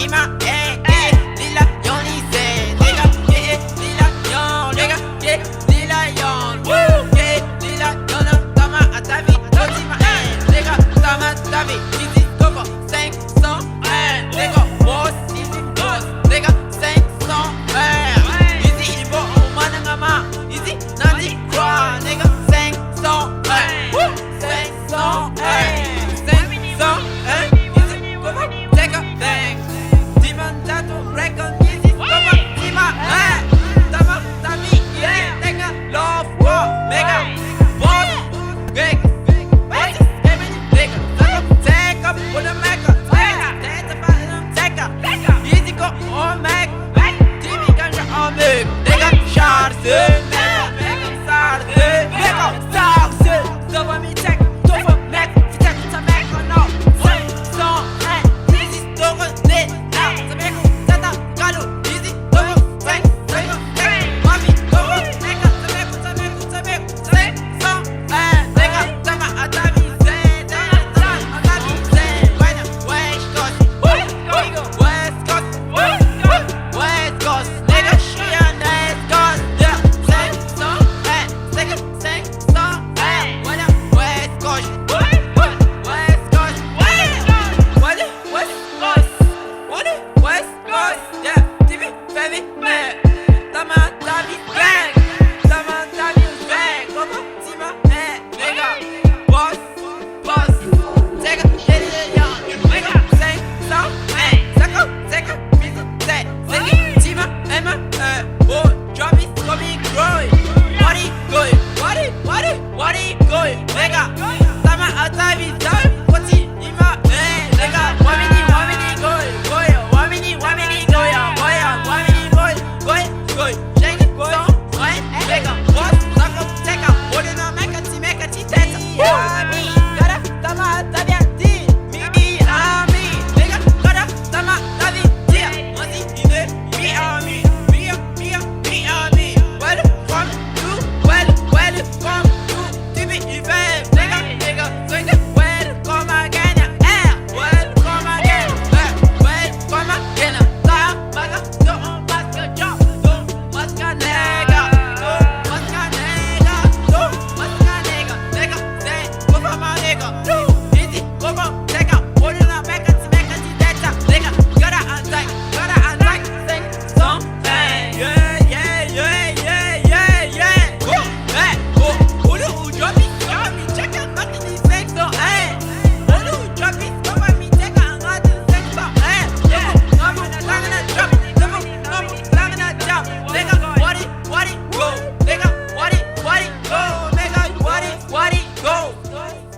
이마 lila 연이세 내가 lila 연 내가 lila 연 lila 연은 담아 아타비 놓지마 내가 담아 타비 이지 고고 생성 내가 boss 이지 boss 내가 생성 이지 일보 오만한 아마 이지 나지 cry 내가 생성 생성 내가 담아 아타비 잘 꽃이 이마 내가 와미니 고요 와미니 고요 고요 와미니 고이 생성 내가 boss 사고 제가 모르는 맥같이 됐어 와미 가라 담아 아타비 디 미아미 내가 가라 담아 아타비 디야 어디 이네 미아미 welcome to TV event 내가 소인데 welcome again welcome again 다 막아 또 마스크죠 또 마스크 내가 내가 내 고마워 내가 이지 고마워 내가 모르나 맥같이 됐다 내가 가라 앉아 생성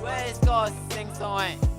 West Coast, sing song.